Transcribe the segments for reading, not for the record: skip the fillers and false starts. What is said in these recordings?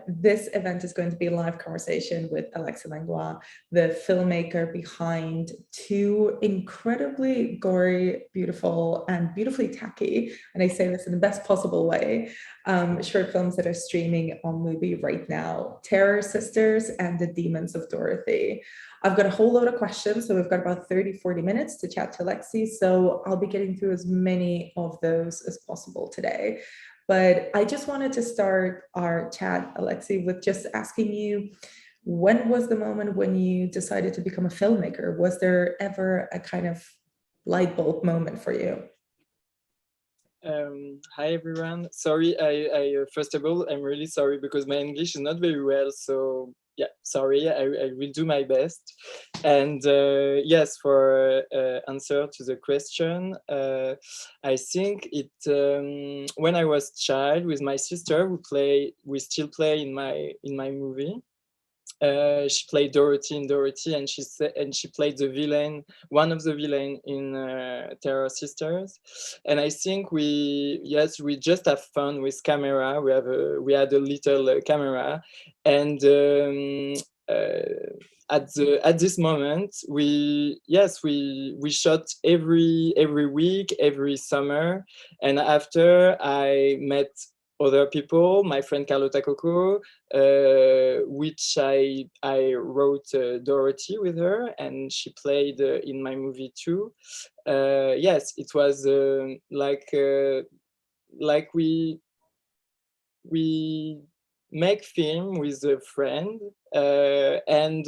this event is going to be a live conversation with Alexis Langlois, the filmmaker behind two incredibly gory, beautiful, and beautifully tacky, and I say this in the best possible way, short films that are streaming on MUBI right now, Terror Sisters and The Demons of Dorothy. I've got a whole load of questions, so we've got about 30-40 minutes to chat to Alexis, so I'll be getting through as many of those as possible today. But I just wanted to start our chat, Alexis, with just asking you, when was the moment when you decided to become a filmmaker? Was there ever a kind of light bulb moment for you? Hi everyone. Sorry, I first of all, I'm really sorry because my English is not very well. So yeah, sorry, I will do my best. And yes, for answer to the question, I think it when I was child with my sister, we still play in my movie. She played Dorothy in Dorothy, and she played the villain, one of the villain in Terror Sisters. And I think we just have fun with camera. We had a little camera, and at this moment we shot every week, every summer, and after I met other people, my friend Carlota Coco, which I wrote Dorothy with her, and she played in my movie too. Yes, it was like we make film with a friend, and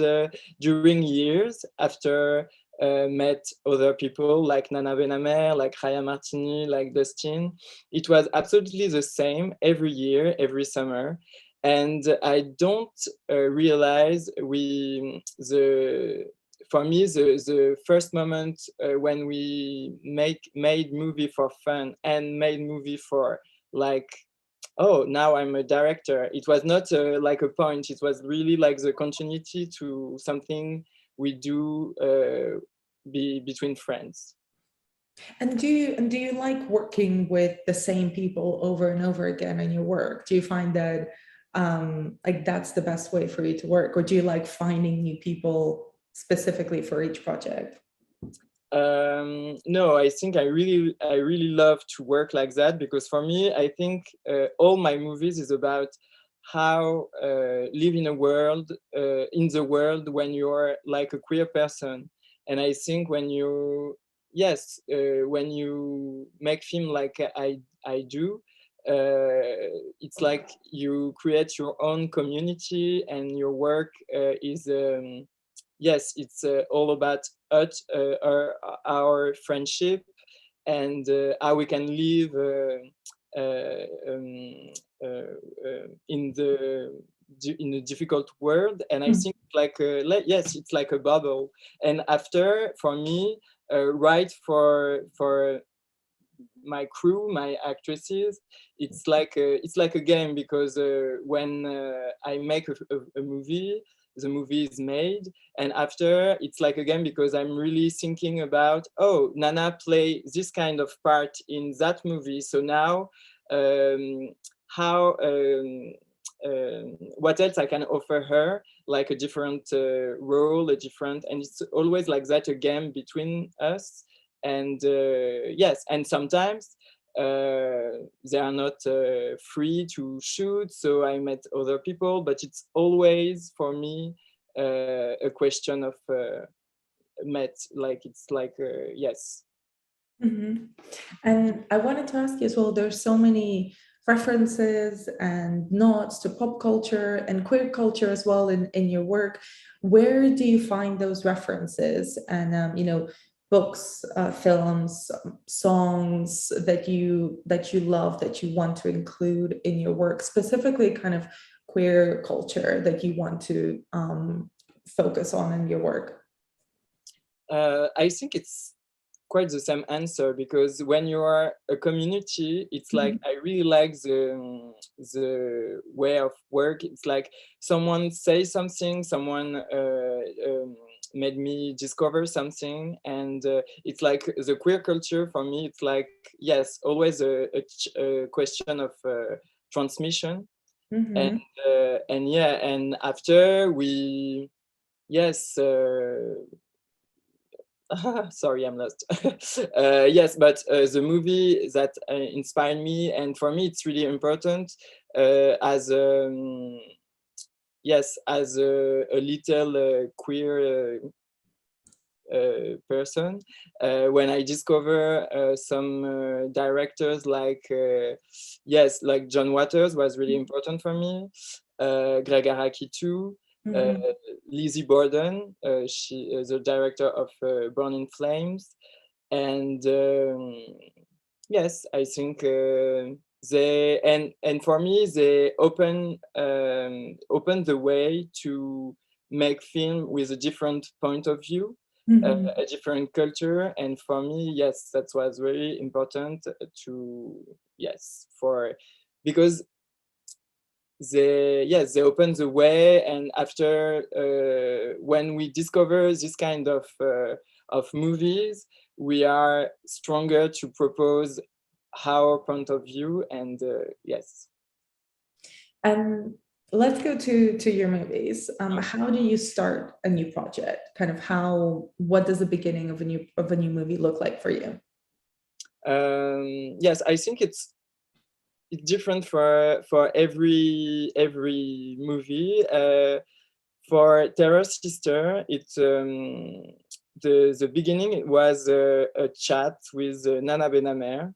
during years after met other people like Nana Benamer, like Raya Martini, like Dustin. It was absolutely the same every year, every summer. And I don't realize for me, the first moment when we made movie for fun and made movie for like, oh, now I'm a director. It was not like a point. It was really like the continuity to something we do between friends. And do you like working with the same people over and over again in your work? Do you find that like that's the best way for you to work, or do you like finding new people specifically for each project? No, I think I really love to work like that, because for me, I think all my movies is about how live in the world when you're like a queer person. And I think when you make film like I do, it's like you create your own community, and your work is yes, it's all about us, our friendship, and how we can live in a difficult world. And I think yes, it's like a bubble. And after, for me, right, for my crew, my actresses, it's like a game, because when I make a movie, the movie is made, and after it's like a game, because I'm really thinking about, oh, Nana play this kind of part in that movie, so now how what else I can offer her, like a different role, and it's always like that, a game between us. And yes, and sometimes they are not free to shoot, so I met other people, but it's always for me a question of met, like it's like yes. Mm-hmm. And I wanted to ask you as well, there's so many references and nods to pop culture and queer culture as well in your work. Where do you find those references and books, films, songs that you love, that you want to include in your work, specifically kind of queer culture that you want to focus on in your work? I think it's quite the same answer, because when you are a community, it's like I really like the way of work. It's like someone say something, someone made me discover something, and it's like the queer culture for me. It's like, yes, always a question of transmission. And yeah, and after we, yes, sorry, I'm lost. Yes, but the movie that inspired me, and for me, it's really important as yes, as a little queer person. When I discover some directors like yes, like John Waters was really important for me. Greg Araki too. Lizzie Borden, she is the director of Born in Flames, and yes, I think they and for me they open the way to make film with a different point of view, a different culture, and for me, yes, that was very important to yes for because they open the way, and after when we discover this kind of movies, we are stronger to propose our point of view, and yes. And let's go to your movies. How do you start a new project? Kind of what does the beginning of a new movie look like for you? Yes, I think it's different for every movie. For Terror Sister, the beginning was a chat with Nana Benamer,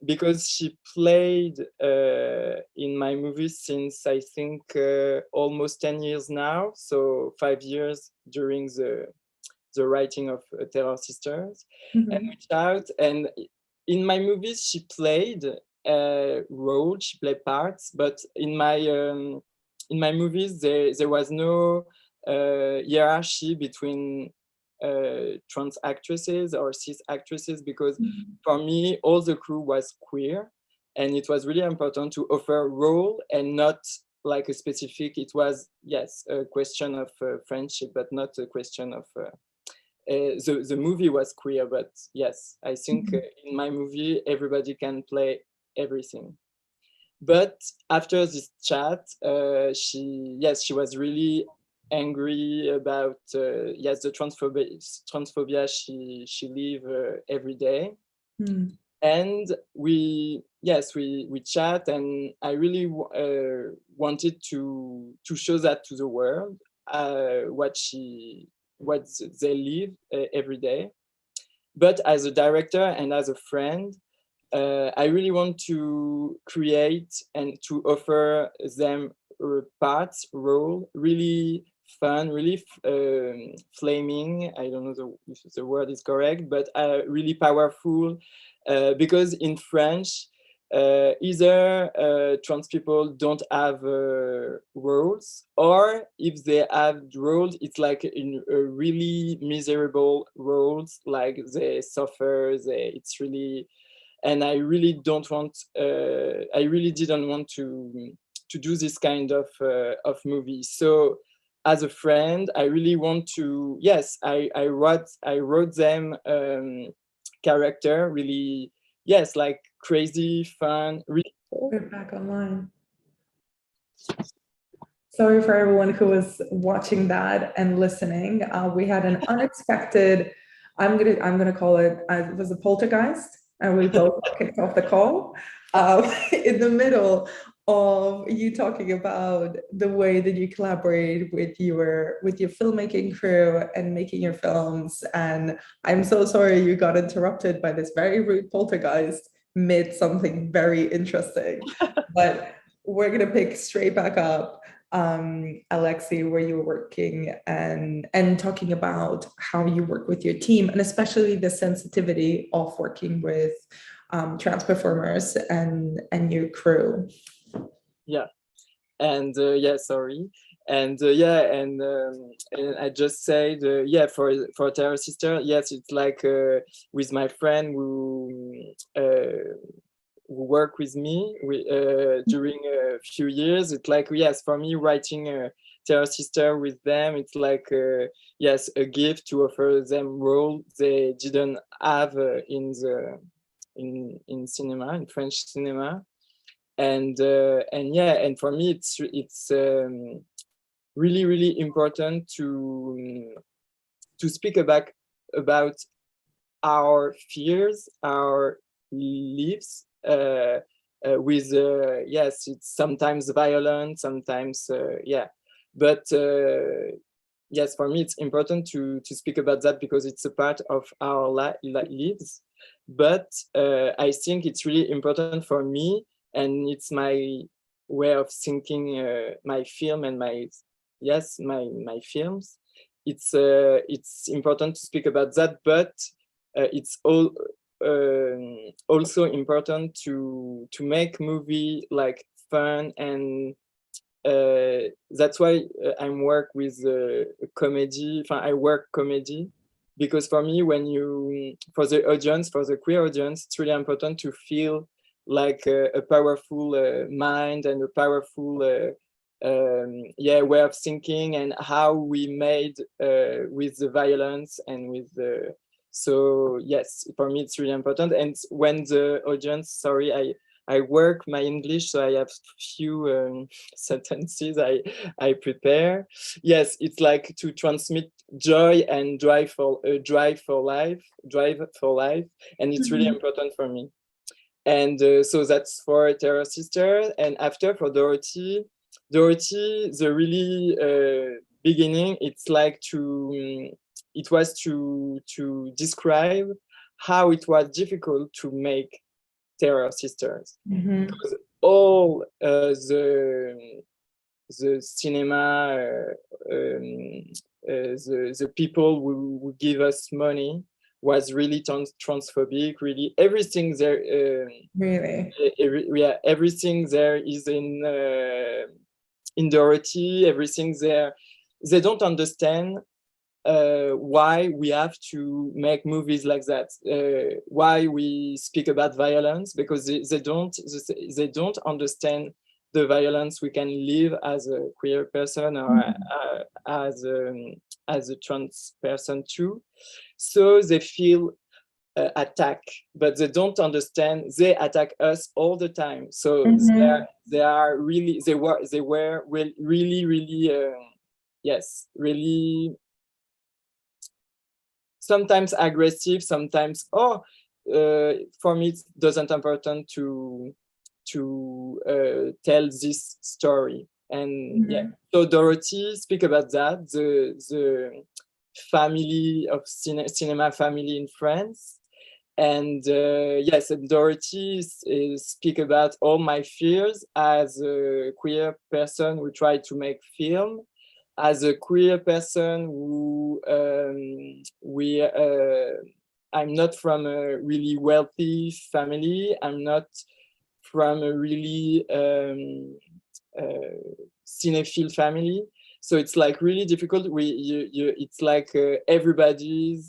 because she played in my movies since I think almost 10 years now, so 5 years during the writing of Terror Sisters, and we chat, and in my movies she played role, she played parts, but in my movies there was no hierarchy between trans actresses or cis actresses, because for me all the crew was queer, and it was really important to offer a role and not like a specific, it was yes a question of friendship, but not a question of the movie was queer, but yes, I think in my movie everybody can play everything. But after this chat, she was really angry about yes the transphobia she live every day, and we chat, and I really wanted to show that to the world, what they live every day. But as a director and as a friend, I really want to create and to offer them parts, role, really fun, really flaming. I don't know if the word is correct, but really powerful. Because in French, either trans people don't have roles, or if they have roles, it's like in really miserable roles, like they suffer, it's really, and I really don't want, I really didn't want to do this kind of movie. So as a friend, I really want to, yes, I wrote them character, really, yes, like crazy, fun, really. We're back online. Sorry for everyone who was watching that and listening. We had an unexpected, I'm gonna call it was a poltergeist, and we both kicked off the call in the middle of you talking about the way that you collaborate with your filmmaking crew and making your films. And I'm so sorry you got interrupted by this very rude poltergeist mid something very interesting. But we're gonna pick straight back up, Alexi, where you were working and talking about how you work with your team, and especially the sensitivity of working with trans performers and your crew. Yeah, and yeah, sorry. And yeah, and I just said yeah, for Terror Sister, yes, it's like with my friend who work with me during a few years. It's like, yes, for me writing Terror Sister with them, it's like yes, a gift to offer them role they didn't have in cinema, in French cinema. and yeah, and for me it's really important to speak about our fears, our lives, with yes, it's sometimes violent, sometimes yeah, but yes, for me it's important to speak about that because it's a part of our lives. But I think it's really important for me, and it's my way of thinking my film and my films. It's important to speak about that, but it's also important to make movie like fun, and that's why I'm work with comedy. I work comedy because for me, when you for the audience, for the queer audience, it's really important to feel like a powerful mind and a powerful way of thinking, and how we made with the violence and with the. So yes, for me it's really important. And when the audience, sorry, I work my English, so I have few sentences I prepare. Yes, it's like to transmit joy and drive for life, and it's really important for me. And so that's for Terror Sister. And after, for Dorothy, the really beginning, it's like it was to describe how it was difficult to make Terror Sisters, because all the cinema, the people who give us money was really transphobic. Really, everything there. Really? Yeah, everything there is in Dorothy. Everything there, they don't understand why we have to make movies like that, why we speak about violence, because they don't understand the violence we can live as a queer person, or as a trans person too. So they feel attack, but they don't understand they attack us all the time. So they are really, they were really yes, really sometimes aggressive, sometimes for me it doesn't important to tell this story. And yeah, so Dorothy speak about that, the family of cinema family in France. And yes, and Dorothy speak about all my fears as a queer person who tried to make film, as a queer person who I'm not from a really wealthy family. I'm not from a really cinephile family. So it's like really difficult. It's like everybody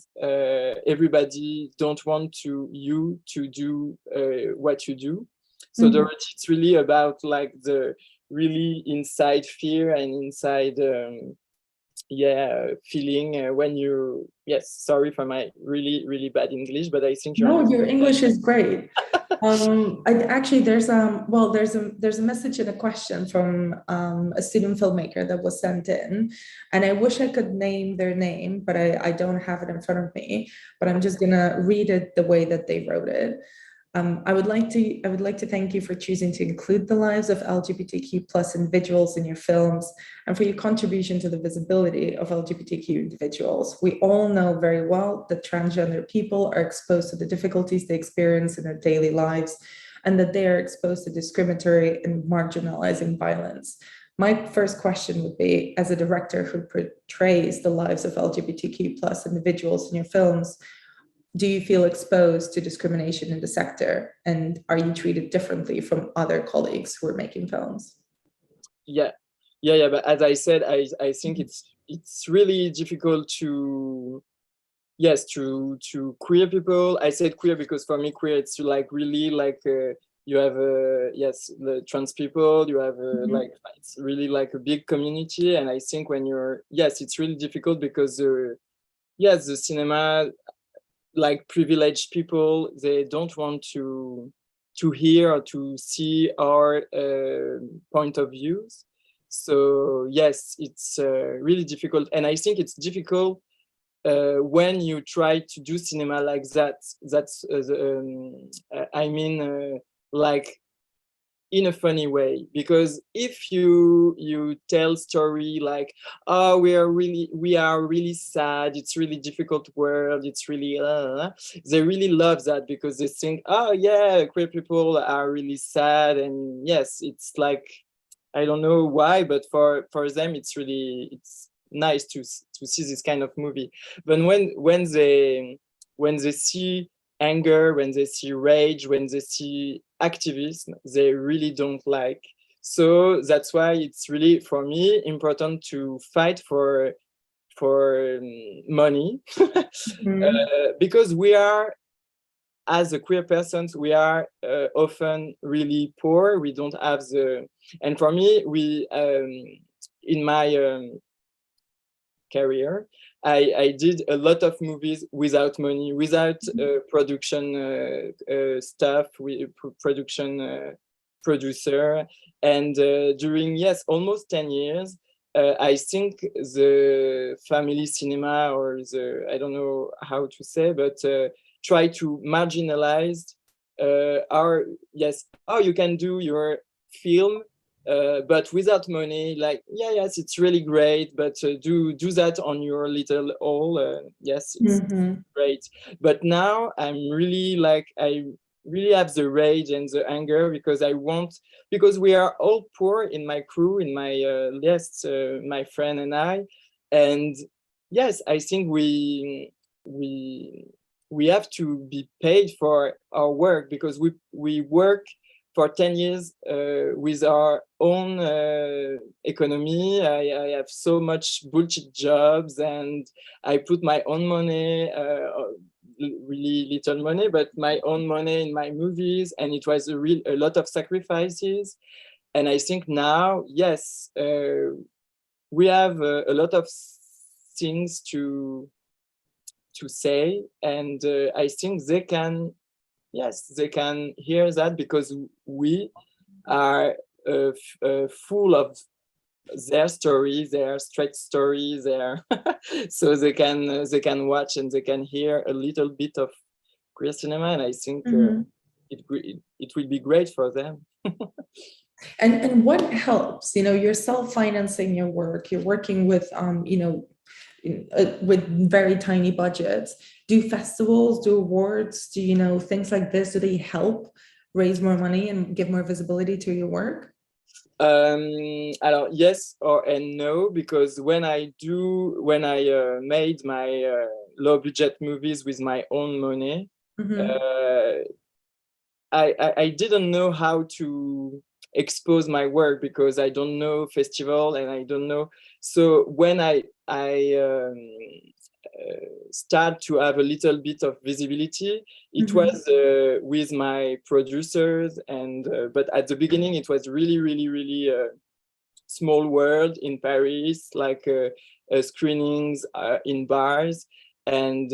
don't want you to do what you do. So Dorothy, it's really about like the really inside fear and inside feeling when you, yes, sorry for my really bad English, but I think No, your English is great. Actually, there's a message and a question from a student filmmaker that was sent in, and I wish I could name their name, but I don't have it in front of me. But I'm just gonna read it the way that they wrote it. I would like to thank you for choosing to include the lives of LGBTQ plus individuals in your films, and for your contribution to the visibility of LGBTQ individuals. We all know very well that transgender people are exposed to the difficulties they experience in their daily lives, and that they are exposed to discriminatory and marginalizing violence. My first question would be, as a director who portrays the lives of LGBTQ plus individuals in your films, do you feel exposed to discrimination in the sector, and are you treated differently from other colleagues who are making films? Yeah, but as I said, I think it's really difficult to, yes, to queer people. I said queer because for me queer, it's like really like you have yes, the trans people, you have like, it's really like a big community. And I think when you're, yes, it's really difficult because yes, the cinema, like privileged people, they don't want to to hear or to see our point of views. So yes, it's really difficult, and I think it's difficult when you try to do cinema like that. That's I mean, like in a funny way, because if you tell story like, oh, we are really sad, it's really difficult world, it's really they really love that, because they think, oh yeah, queer people are really sad, and yes, it's like, I don't know why, but for them it's nice to see this kind of movie. But when they see anger, when they see rage, when they see activism, they really don't like. So that's why it's really, for me, important to fight for money. Because we are, as a queer persons, we are often really poor. We don't have the, and for me, we in my career, I did a lot of movies without money, without production staff, production producer, and during, yes, almost 10 years, I think the family cinema, or the, I don't know how to say, but try to marginalize our, yes, oh, you can do your film, but without money, like, yeah, yes, it's really great, but do that on your little hall. Yes, it's great. But now I'm really like, I really have the rage and the anger, because I want, because we are all poor in my crew, in my list, my friend and I, and yes, I think we have to be paid for our work, because we work for 10 years with our own economy. I have so much bullshit jobs, and I put my own money, really little money, but my own money in my movies, and it was a lot of sacrifices. And I think now, yes, we have a lot of things to say, and I think they can, yes, they can hear that, because we are full of their stories, their straight stories, their so they can watch and they can hear a little bit of queer cinema, and I think it will be great for them. And what helps? You know, you're self-financing your work. You're working with with very tiny budgets. Do festivals, do awards, do things like this, do they help raise more money and give more visibility to your work? Alors, yes and no, because when I made my low budget movies with my own money, I didn't know how to expose my work, because I don't know festival, and I don't know. So when I start to have a little bit of visibility, it was with my producers, and but at the beginning it was really small world in Paris, like screenings in bars. And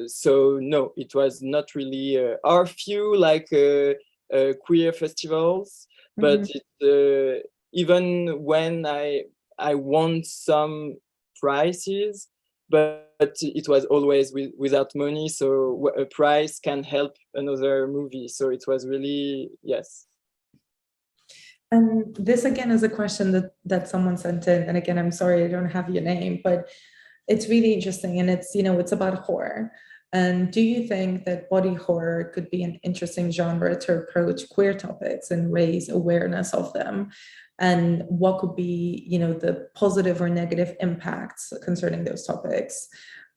so no, it was not really our few like queer festivals, but even when I won some prizes, but it was always without money, so a prize can help another movie. So it was really, yes. And this again is a question that someone sent in, and again, I'm sorry I don't have your name, but it's really interesting, and it's about horror. And do you think that body horror could be an interesting genre to approach queer topics and raise awareness of them? And what could be, the positive or negative impacts concerning those topics?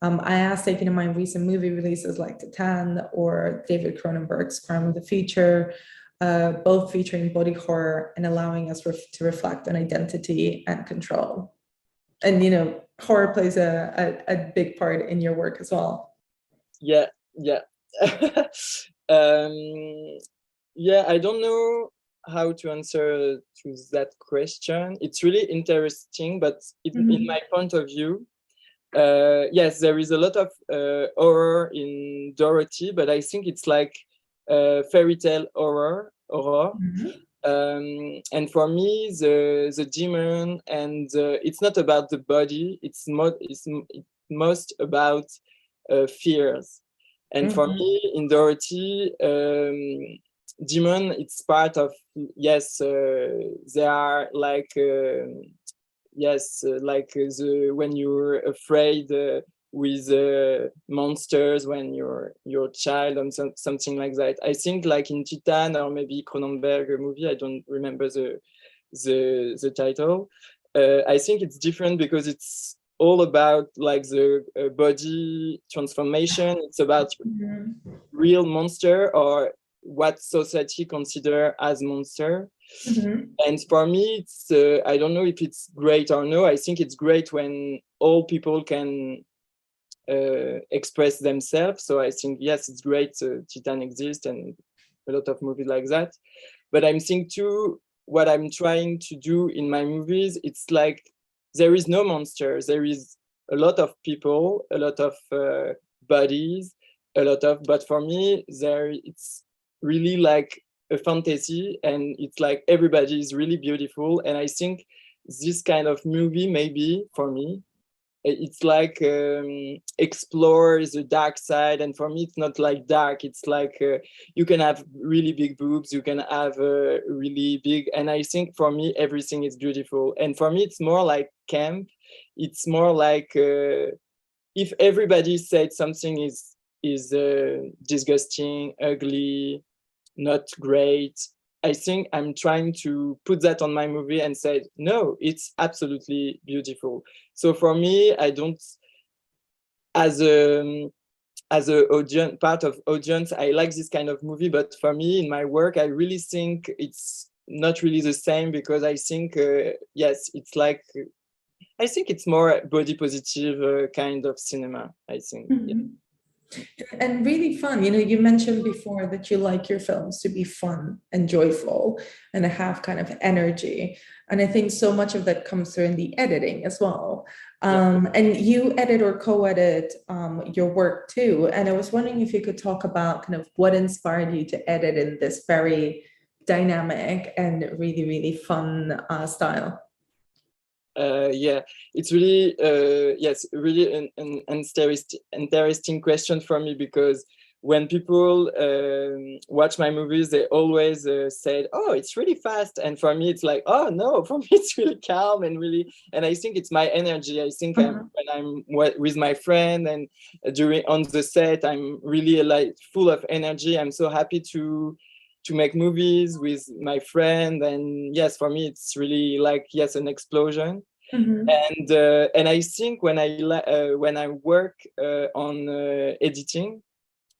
I asked, taking in mind recent movie releases like Titan or David Cronenberg's Crime of the Future, both featuring body horror and allowing us to reflect on identity and control. And horror plays a big part in your work as well. Yeah. Yeah, I don't know how to answer to that question. It's really interesting, but in my point of view, yes, there is a lot of horror in Dorothy, but I think it's like fairy tale horror. Mhm. And for me, the demon, and it's not about the body. It's most about fears. And for Mhm. me, in Dorothy, demon, it's part of, yes, they are like yes, like when you're afraid with monsters when you're a child, and something like that. I think like in Titan or maybe Cronenberg movie, I don't remember the title. I think it's different because it's all about like the body transformation. It's about Mhm. real monster or what society consider as monster. Mhm. And for me, it's I don't know if it's great or no. I think it's great when all people can express themselves. So I think yes, it's great. Titan exists and a lot of movies like that. But I'm thinking too, what I'm trying to do in my movies, it's like there is no monster. There is a lot of people, a lot of bodies, a lot of. But for me, it's really like a fantasy, and it's like everybody is really beautiful. And I think this kind of movie, maybe for me, it's like explore the dark side. And for me it's not like dark, it's like you can have really big boobs, you can have really big, and I think for me everything is beautiful. And for me it's more like camp. It's more like if everybody said something is disgusting, ugly, not great, I think I'm trying to put that on my movie and say, no, it's absolutely beautiful. So for me, I don't, as a audience, part of audience, I like this kind of movie. But for me, in my work, I really think it's not really the same, because I think, yes, it's like, I think it's more body positive kind of cinema, I think. Yeah. Mhm. And really fun. You mentioned before that you like your films to be fun and joyful and have kind of energy. And I think so much of that comes through in the editing as well. Yeah. And you edit or co-edit your work too. And I was wondering if you could talk about kind of what inspired you to edit in this very dynamic and really, really fun style. Yeah, it's really yes, really an interesting question for me, because when people watch my movies, they always said, "Oh, it's really fast," and for me, it's like, "Oh no," for me, it's really calm and really. And I think it's my energy. I think Uh-huh. when I'm with my friend and during on the set, I'm really like full of energy. I'm so happy to make movies with my friend, and yes, for me it's really like, yes, an explosion. Mhm. And I think when I work on editing,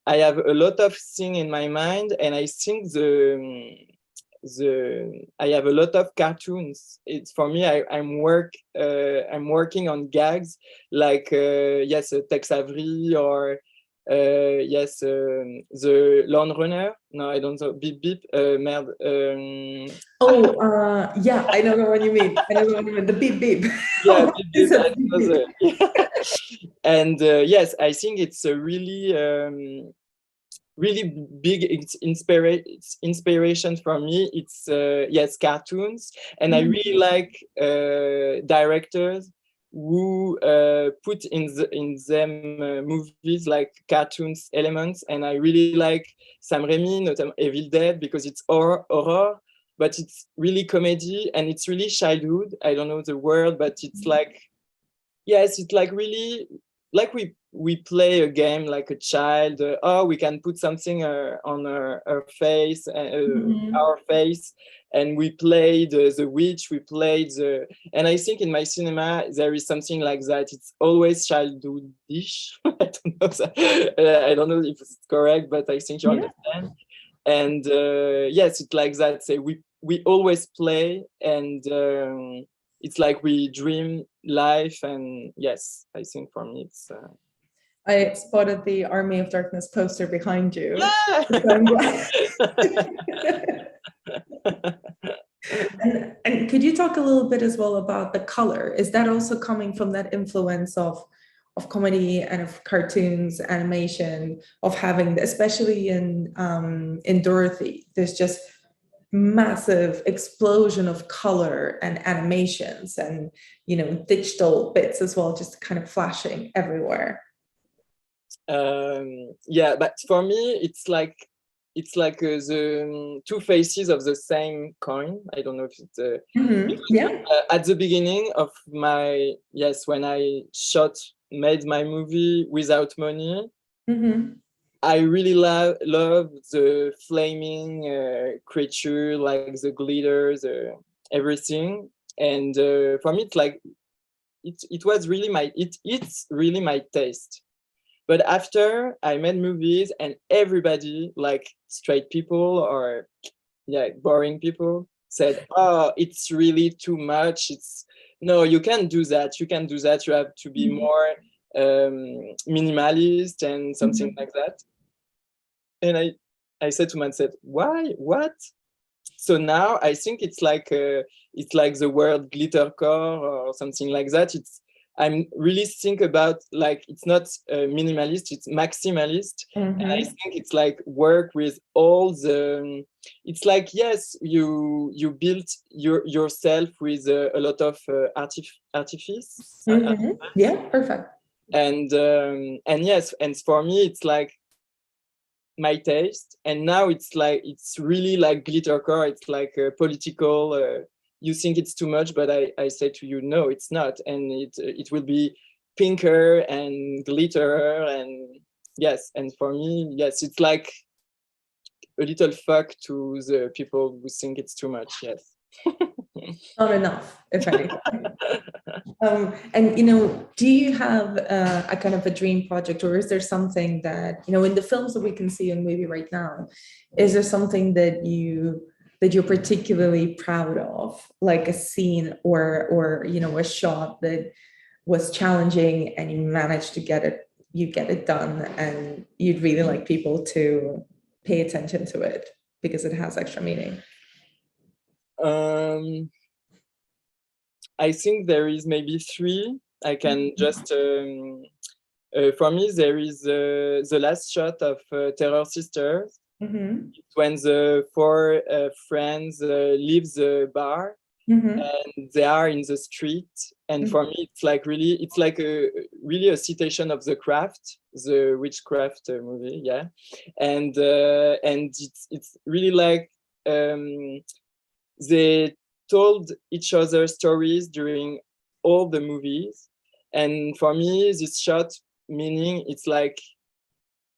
I have a lot of things in my mind, and I think the I have a lot of cartoons. It's for me, I'm working on gags like yes, Tex Avery, or yes, the Lawn Runner. No, I don't know. Beep beep. Merde. Oh, yeah, I know the one you mean. I know the one you mean. The beep beep. Yeah, Oh, beep you beep. said beep beep. And yes, I think it's a really big inspiration for me. It's yes, cartoons, and I really Mhm. like directors who put in them movies like cartoons elements. And I really like Sam Raimi, notamment Evil Dead, because it's horror, but it's really comedy, and it's really childhood. I don't know the word, but it's like, yes, it's like really like we play a game like a child. Oh, we can put something on our face, Mhm. our face, and we played the witch. We played the, and I think in my cinema there is something like that. It's always childhoodish. I don't know that. I don't know if it's correct, but I think you Yeah. understand. And yes, it's like that. Say we always play, and it's like we dream life. And yes, I think for me it's I spotted the Army of Darkness poster behind you. So yeah. I'm glad. And could you talk a little bit as well about the color? Is that also coming from that influence of comedy and of cartoons, animation, of having, especially in Dorothy, there's just massive explosion of color and animations and, you know, digital bits as well, just kind of flashing everywhere. Yeah, but for me, it's like the two faces of the same coin. I don't know if it's Yeah. At the beginning of my, yes, when I made my movie without money, I really love the flaming creature, like the glitters, everything. And for me, it's like it was really it's really my taste. But after I made movies, and everybody, like straight people or boring people, said, "Oh, it's really too much. No, you can't do that. You can't do that. You have to be more minimalist and something like that." And I said to myself, "Why? What?" So now I think it's like the word glittercore or something like that. I'm really think about, like, it's not minimalist, it's maximalist. And I think it's like work with all the, it's like, yes, you built yourself with a lot of artifice. Yeah, perfect. And yes, and for me it's like my taste. And now it's really like glittercore. It's like political. You think it's too much, but I say to you, no, it's not. And it will be pinker and glitter. And yes, and for me, yes, it's like a little fuck to the people who think it's too much. Yes. Not enough, if anything. And, you know, do you have a kind of a dream project, or is there something that, you know, in the films that we can see in MUBI right now, is there something that you're particularly proud of, like a scene or you know, a shot that was challenging and you managed to get it done, and you'd really like people to pay attention to it because it has extra meaning? I think there is maybe three. I can just for me, there is the last shot of Terror Sisters. When the four friends leave the bar and they are in the street. And for me, it's like really a citation of The Craft, the witchcraft movie, yeah. And it's really like they told each other stories during all the movies. And for me, this shot meaning it's like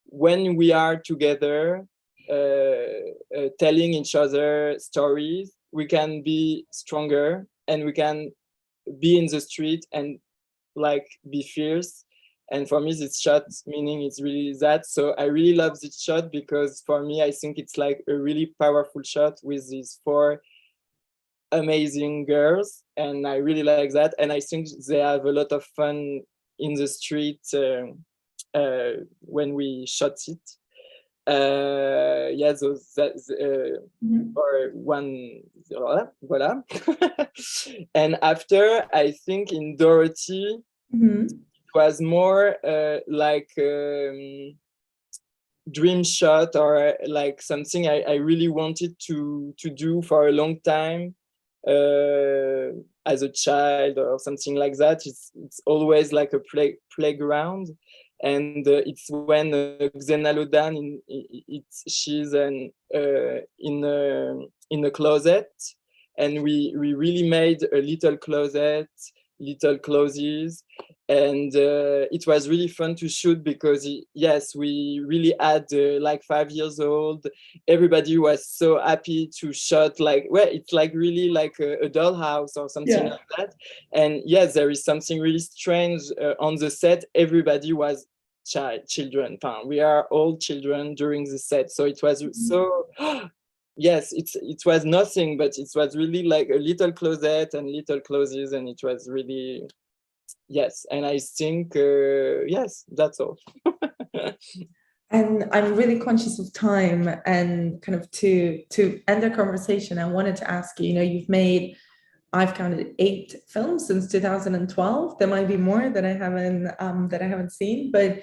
when we are together telling each other stories, we can be stronger and we can be in the street and like be fierce. And for me, this shot meaning it's really that. So I really love this shot because for me, I think it's like a really powerful shot with these four amazing girls, and I really like that. And I think they have a lot of fun in the street when we shot it. Yeah, those or one, voila. And after, I think in Dorothy, it was more like dream shot, or like something I really wanted to do for a long time as a child or something like that. It's always like a playground. And it's when Xena Lodan she's in a closet, and we really made a little closet, little clothes, and it was really fun to shoot because yes, we really had like 5 years old. Everybody was so happy to shoot, like, well, it's like really like a dollhouse or something like that. And yes, there is something really strange on the set. Everybody was children. We are all children during the set, so it was so yes, it was nothing, but it was really like a little closet and little clothes, and it was really, yes. And I think yes, that's all. And I'm really conscious of time, and kind of to end the conversation, I wanted to ask you, you know, you've made I've counted 8 films since 2012. There might be more that I haven't seen, but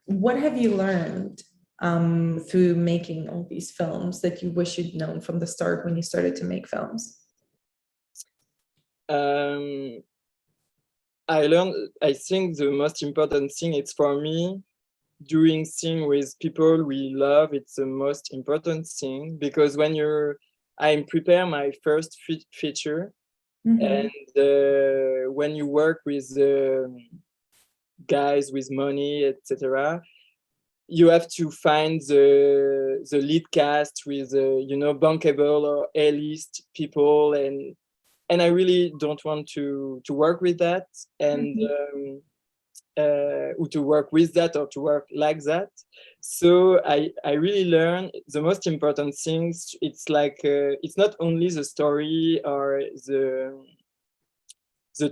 what have you learned through making all these films that you wish you'd known from the start when you started to make films? I learned, I think the most important thing is for me, doing things with people we love, it's the most important thing, because when I'm prepare my first feature, and when you work with guys with money, etc., you have to find the lead cast with bankable or A-list people, and I really don't want to work with that, and to work with that or to work like that. So I really learned the most important things. It's like it's not only the story or the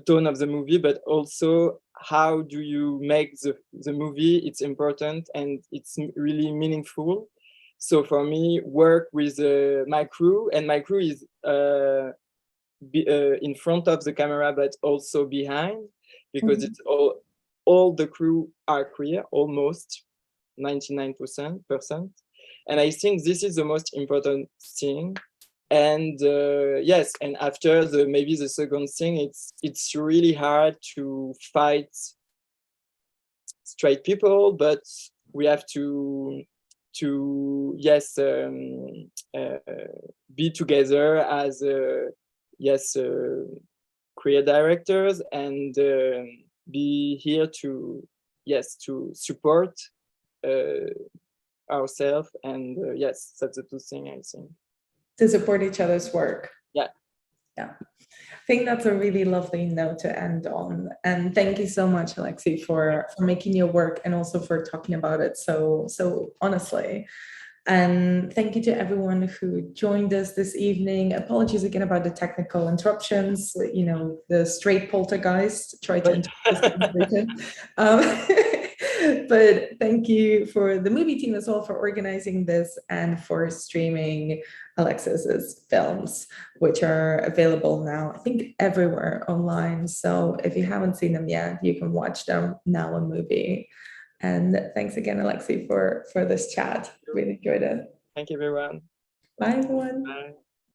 tone of the movie, but also how do you make the movie. It's important and it's really meaningful. So for me, work with my crew, and my crew is in front of the camera, but also behind, because it's all the crew are queer, almost 99%. And I think this is the most important thing. And yes, and after maybe the second thing, it's really hard to fight straight people, but we have to yes be together as queer directors, and be here to support ourselves, and yes, that's the two things I think. To support each other's work. Yeah. I think that's a really lovely note to end on. And thank you so much, Alexi, for making your work and also for talking about it so honestly. And thank you to everyone who joined us this evening. Apologies again about the technical interruptions. The straight poltergeist tried to interrupt. But thank you for the MUBI team as well for organizing this and for streaming Alexis's films, which are available now, I think, everywhere online. So if you haven't seen them yet, you can watch them now on MUBI. And thanks again, Alexi, for this chat. Really enjoyed it. Thank you, everyone. Bye, everyone. Bye.